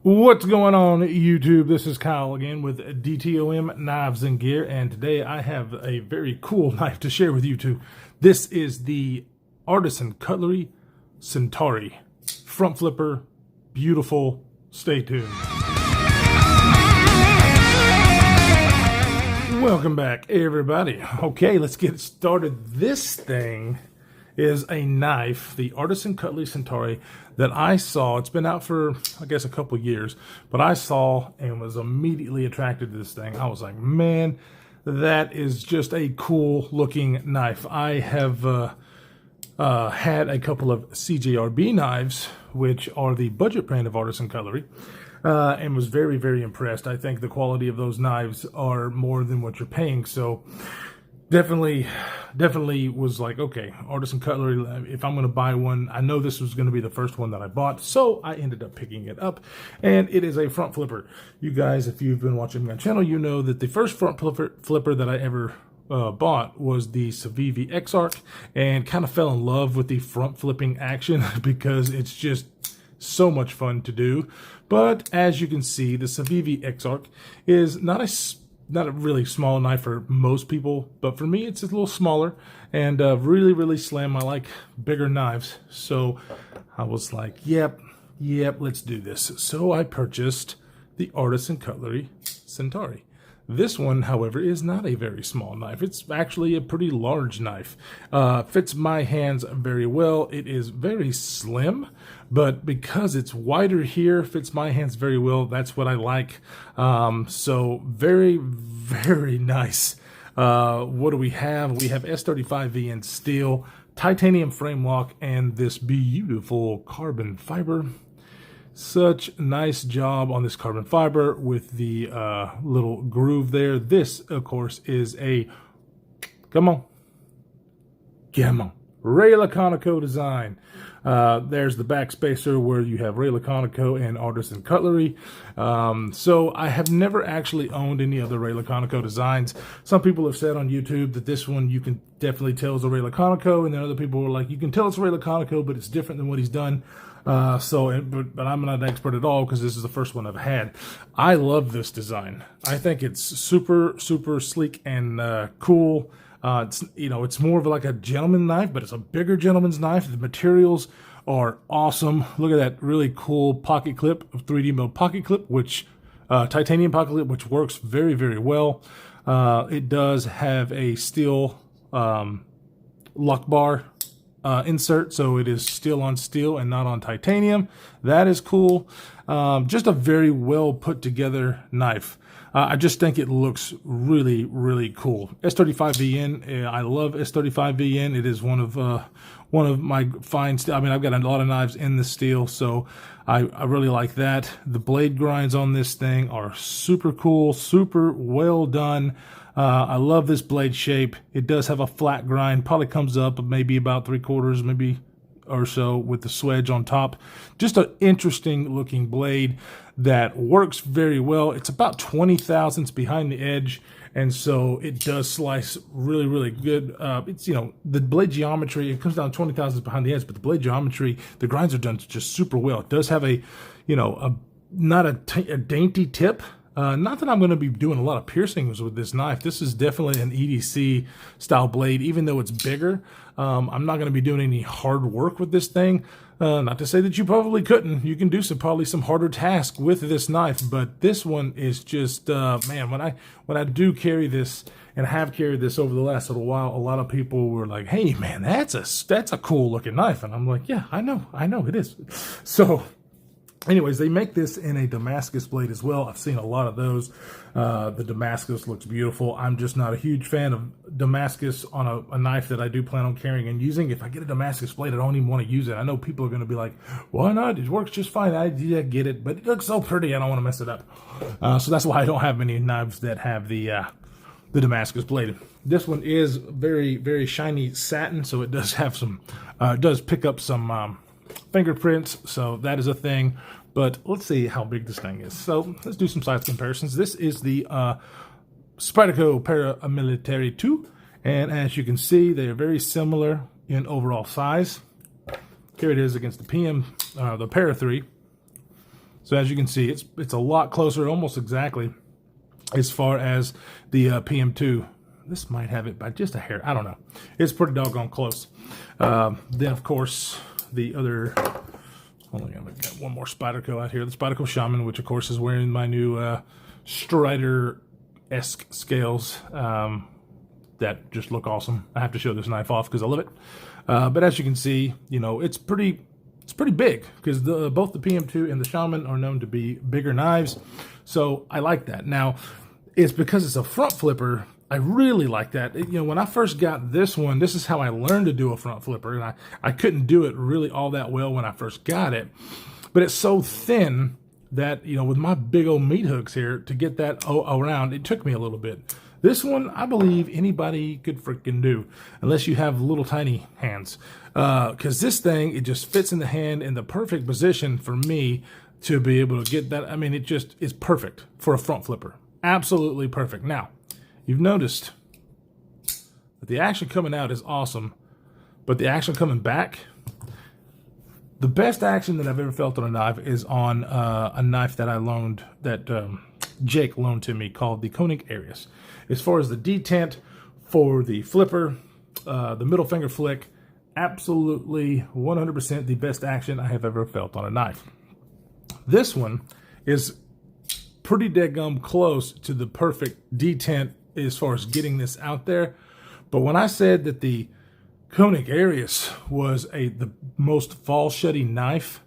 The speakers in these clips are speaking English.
What's going on, YouTube? This is Kyle again with DTOM Knives and Gear, and today I have a very cool knife to share with you two. This is the Artisan Cutlery Centauri. Front flipper, beautiful. Stay tuned. Welcome back, everybody. Okay, let's get started. This thing is a knife, the Artisan Cutlery Centauri, that I saw. It's been out for, I guess, a couple years, but I saw and was immediately attracted to this thing. I was like, man, that is just a cool looking knife. I have had a couple of CJRB knives, which are the budget brand of Artisan Cutlery, and was very, very impressed. I think the quality of those knives are more than what you're paying, so definitely was like, okay, Artisan Cutlery, if I'm going to buy one, I know this was going to be the first one that I bought, so I ended up picking it up, and it is a front flipper. You guys, if you've been watching my channel, you know that the first front flipper that I ever bought was the Civivi X-Arc, and kind of fell in love with the front flipping action because it's just so much fun to do. But as you can see, the Civivi X-Arc is not a really small knife for most people, but for me it's a little smaller and really slim. I like bigger knives, so I was like, yep, let's do this. So I purchased the Artisan Cutlery Centauri. This one, however, is not a very small knife. It's actually a pretty large knife. Fits my hands very well. It is very slim, but because it's wider here, fits my hands very well. That's what I like. So very nice. What do we have? We have S35V in steel, titanium frame lock, and this beautiful carbon fiber. Such nice job on this carbon fiber with the little groove there. This, of course, is a, come on, Ray Laconico design. There's the back spacer where you have Ray Laconico and Artisan Cutlery. So I have never actually owned any other Ray Laconico designs. Some people have said on YouTube that this one you can definitely tell is a Ray Laconico, and then other people were like, you can tell it's a Ray Laconico, but it's different than what he's done. But I'm not an expert at all because this is the first one I've had. I love this design. I think it's super sleek and cool. It's more of like a gentleman knife, but it's a bigger gentleman's knife. The materials are awesome. Look at that really cool pocket clip, 3D milled pocket clip, which titanium pocket clip, which works very well. It does have a steel lock bar insert, so it is steel on steel and not on titanium. That is cool. Just a very well put together knife. I just think it looks really cool. S35VN, I love S35VN. It is one of my fine steel. I mean, I've got a lot of knives in the steel, so I really like that. The blade grinds on this thing are super cool, super well done. I love this blade shape. It does have a flat grind, probably comes up maybe about 3/4, maybe or so, with the swedge on top. Just an interesting looking blade that works very well. It's about 20 thousandths behind the edge, and so it does slice really good. It's, the blade geometry, it comes down 20 thousandths behind the edge, but the blade geometry, the grinds are done just super well. It does have not a dainty tip. Not that I'm going to be doing a lot of piercings with this knife. This is definitely an EDC style blade, even though it's bigger. I'm not going to be doing any hard work with this thing. Not to say that you probably couldn't. You can do probably some harder tasks with this knife, but this one is just, man, when I do carry this and have carried this over the last little while, a lot of people were like, hey man, that's a cool looking knife. And I'm like, yeah, I know it is. So anyways, they make this in a Damascus blade as well. I've seen a lot of those. The Damascus looks beautiful. I'm just not a huge fan of Damascus on a knife that I do plan on carrying and using. If I get a Damascus blade, I don't even want to use it. I know people are going to be like, why not? It works just fine. I get it, but it looks so pretty. I don't want to mess it up. So that's why I don't have many knives that have the Damascus blade. This one is very shiny satin, so it does have some, does pick up some fingerprints, so that is a thing. But let's see how big this thing is. So let's do some size comparisons. This is the Spyderco Paramilitary 2, and as you can see, they are very similar in overall size. Here it is against the PM, the Para 3. So as you can see, it's a lot closer, almost exactly, as far as the PM2. This might have it by just a hair. I don't know. It's pretty doggone close. Then, of course, the other... Hold on, I've got one more Spyderco out here. The Spyderco Shaman, which, of course, is wearing my new Strider-esque scales that just look awesome. I have to show this knife off because I love it. But as you can see, you know, it's pretty big because both the PM2 and the Shaman are known to be bigger knives. So I like that. Now, it's because it's a front flipper. I really like that. You know, when I first got this one, this is how I learned to do a front flipper, and I couldn't do it really all that well when I first got it. But it's so thin that, you know, with my big old meat hooks here, to get that around, it took me a little bit. This one, I believe anybody could freaking do, unless you have little tiny hands. Because this thing, it just fits in the hand in the perfect position for me to be able to get that. I mean, it just is perfect for a front flipper. Absolutely perfect. Now, you've noticed that the action coming out is awesome, but the action coming back, the best action that I've ever felt on a knife is on a knife that I loaned, that Jake loaned to me, called the Koenig Arius. As far as the detent for the flipper, the middle finger flick, absolutely 100% the best action I have ever felt on a knife. This one is pretty daggum close to the perfect detent as far as getting this out there. But when I said that the Koenig Arius was the most fall shutty knife,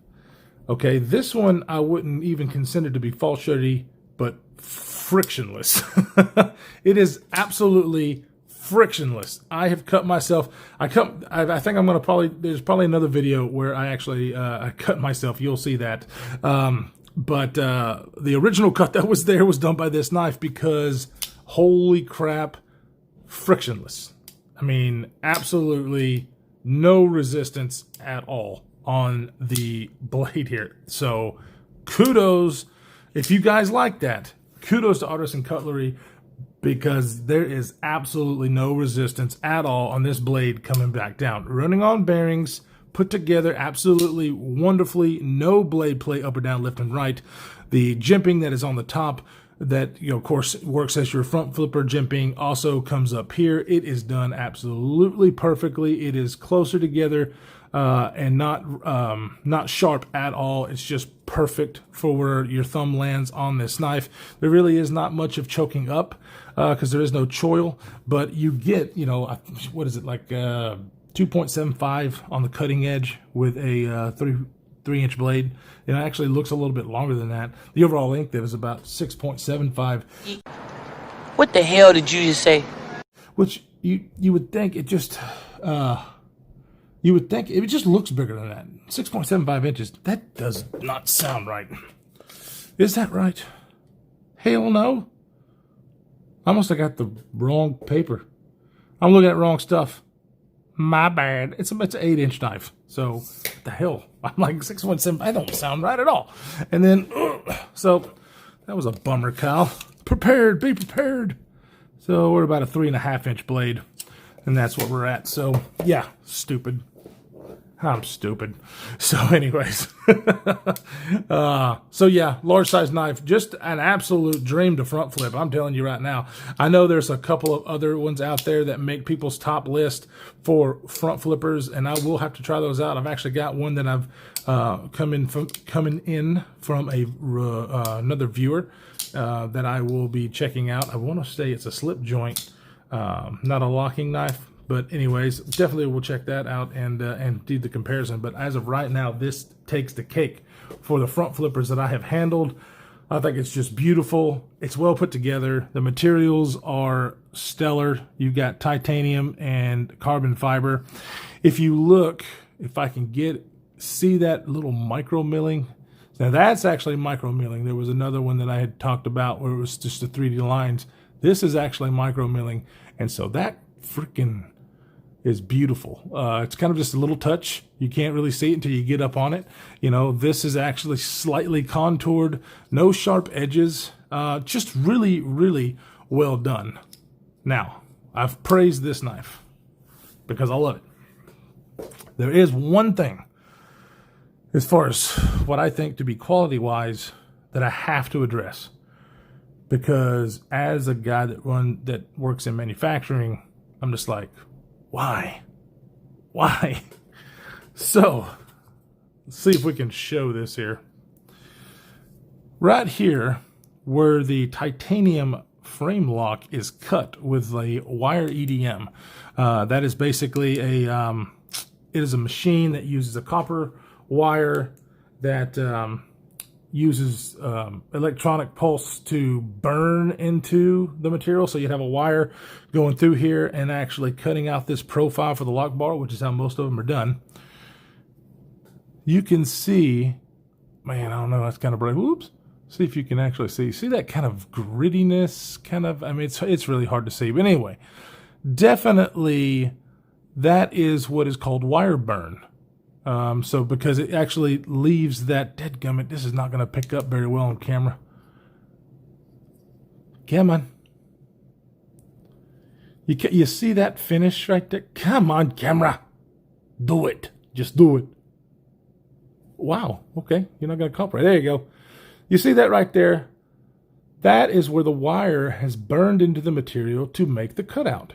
okay, this one I wouldn't even consider to be fall shutty, but frictionless. It is absolutely frictionless. I have cut myself. I think I'm going to there's probably another video where I actually I cut myself. You'll see that. But the original cut that was there was done by this knife because, holy crap, frictionless. I mean, absolutely no resistance at all on the blade here. So kudos, if you guys like that, kudos to Artisan Cutlery, because there is absolutely no resistance at all on this blade coming back down. Running on bearings, put together absolutely wonderfully, no blade play up or down, left and right. The jimping that is on the top, that, you know, of course, works as your front flipper jimping, also comes up here. It is done absolutely perfectly. It is closer together and not sharp at all. It's just perfect for where your thumb lands on this knife. There really is not much of choking up because there is no choil, but you get, you know, what is it, like 2.75 on the cutting edge with a 3-inch blade. It actually looks a little bit longer than that. The overall length is about 6.75. What the hell did you just say? Which you would think it just it just looks bigger than that. 6.75 inches. That does not sound right. Is that right? Hell no. I must have got the wrong paper. I'm looking at wrong stuff. My bad. It's an 8-inch knife. So, what the hell? I'm like 6.7. I don't sound right at all. And then, so, that was a bummer, Kyle. Prepared. Be prepared. So, we're about a 3.5-inch blade. And that's what we're at. So, yeah, stupid. I'm stupid. So, anyways. So, yeah, large size knife. Just an absolute dream to front flip. I'm telling you right now. I know there's a couple of other ones out there that make people's top list for front flippers, and I will have to try those out. I've actually got one that I've coming in from another viewer that I will be checking out. I want to say it's a slip joint, not a locking knife. But anyways, definitely we'll check that out and do the comparison. But as of right now, this takes the cake for the front flippers that I have handled. I think it's just beautiful. It's well put together. The materials are stellar. You've got titanium and carbon fiber. If you look, if I can see that little micro milling. Now that's actually micro milling. There was another one that I had talked about where it was just the 3D lines. This is actually micro milling. And so that freaking is beautiful. It's kind of just a little touch. You can't really see it until you get up on it. You know, this is actually slightly contoured, no sharp edges, just really, really well done. Now, I've praised this knife because I love it. There is one thing as far as what I think to be quality-wise that I have to address. Because as a guy that works in manufacturing, I'm just like, why? Why? So, let's see if we can show this here. Right here, where the titanium frame lock is cut with a wire EDM. That is basically it is a machine that uses a copper wire that uses electronic pulse to burn into the material. So you'd have a wire going through here and actually cutting out this profile for the lock bar, which is how most of them are done. You can see, man, I don't know, that's kind of bright. Whoops. See if you can actually see that kind of grittiness, kind of, I mean, it's really hard to see. But anyway, definitely that is what is called wire burn. So because it actually leaves that dadgummit, this is not going to pick up very well on camera. Come on. You see that finish right there? Come on, camera. Do it. Just do it. Wow. Okay. You're not going to cooperate. There you go. You see that right there? That is where the wire has burned into the material to make the cutout,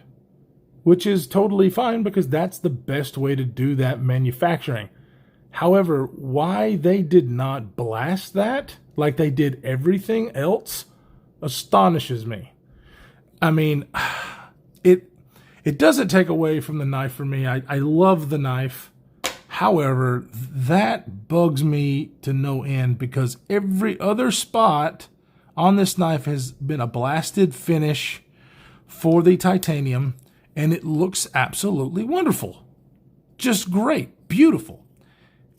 which is totally fine because that's the best way to do that manufacturing. However, why they did not blast that like they did everything else astonishes me. I mean, it doesn't take away from the knife for me. I love the knife. However, that bugs me to no end because every other spot on this knife has been a blasted finish for the titanium, and it looks absolutely wonderful. Just great, beautiful.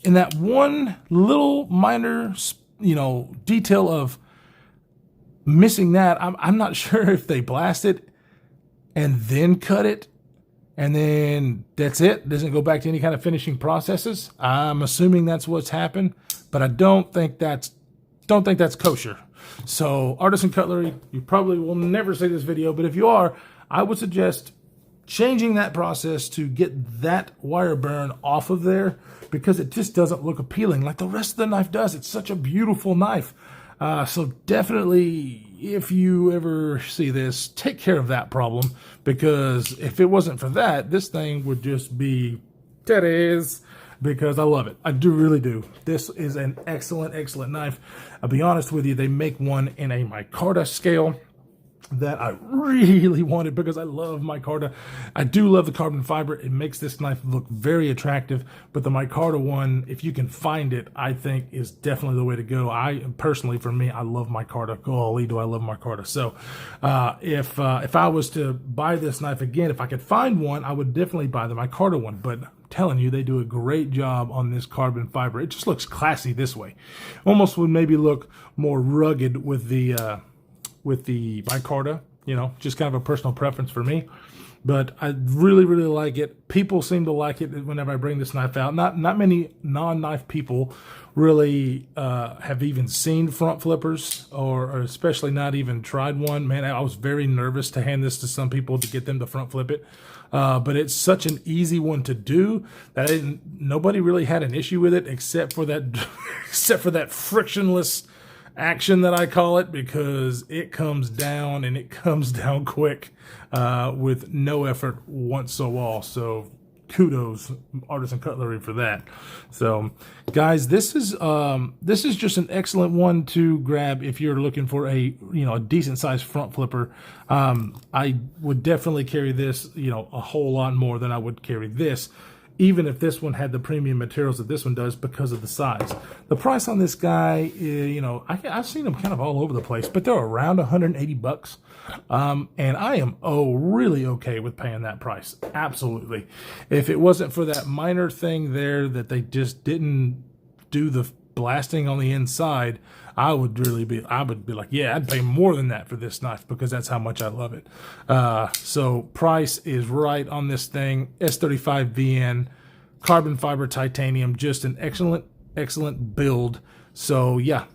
And that one little minor, detail of missing that, I'm not sure if they blasted and then cut it, and then that's it. Doesn't go back to any kind of finishing processes. I'm assuming that's what's happened, but I don't think that's kosher. So Artisan Cutlery, you probably will never see this video, but if you are, I would suggest changing that process to get that wire burn off of there because it just doesn't look appealing like the rest of the knife does. It's such a beautiful knife. So definitely, if you ever see this, take care of that problem, because if it wasn't for that, this thing would just be titties, because I love it. I do really do. This is an excellent, excellent knife. I'll be honest with you, they make one in a micarta scale that I really wanted because I love micarta. I do love the carbon fiber. It makes this knife look very attractive, but the micarta one, if you can find it, I think is definitely the way to go. Personally, for me, I love micarta. Golly, do I love micarta. So if I was to buy this knife again, if I could find one, I would definitely buy the micarta one, but I'm telling you, they do a great job on this carbon fiber. It just looks classy this way. Almost would maybe look more rugged with the micarta, just kind of a personal preference for me. But I really, really like it. People seem to like it whenever I bring this knife out. Not many non-knife people really have even seen front flippers, or especially not even tried one. Man, I was very nervous to hand this to some people to get them to front flip it. But it's such an easy one to do that nobody really had an issue with it except for that frictionless action that I call it, because it comes down and it comes down quick with no effort whatsoever. So kudos Artisan Cutlery for that. So guys, this is just an excellent one to grab if you're looking for a decent sized front flipper. I would definitely carry this a whole lot more than I would carry this, even if this one had the premium materials that this one does, because of the size. The price on this guy, I've seen them kind of all over the place, but they're around 180 bucks. And I am really okay with paying that price. Absolutely. If it wasn't for that minor thing there that they just didn't do the blasting on the inside, I would be like, yeah, I'd pay more than that for this knife, because that's how much I love it. So price is right on this thing. S35 VN, carbon fiber titanium, just an excellent build. So yeah,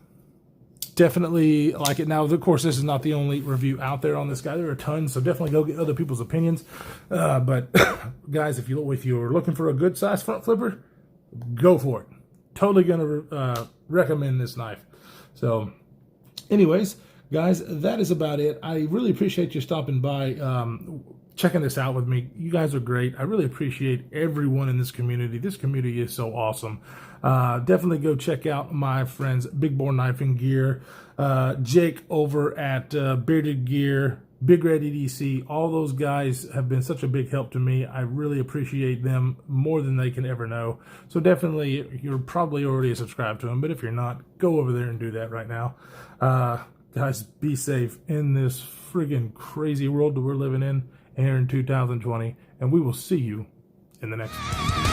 definitely like it. Now, of course, this is not the only review out there on this guy. There are tons, so definitely go get other people's opinions. But guys, if you're looking for a good size front flipper, go for it. totally going to recommend this knife. So anyways, guys, that is about it. I really appreciate you stopping by, checking this out with me. You guys are great. I really appreciate everyone in this community. This community is so awesome. Definitely go check out my friends Big Bore Knife and Gear, Jake over at Bearded Gear, Big Red EDC. All those guys have been such a big help to me. I really appreciate them more than they can ever know. So definitely, you're probably already subscribed to them, but if you're not, go over there and do that right now. Guys, be safe in this friggin' crazy world that we're living in here in 2020, and we will see you in the next one.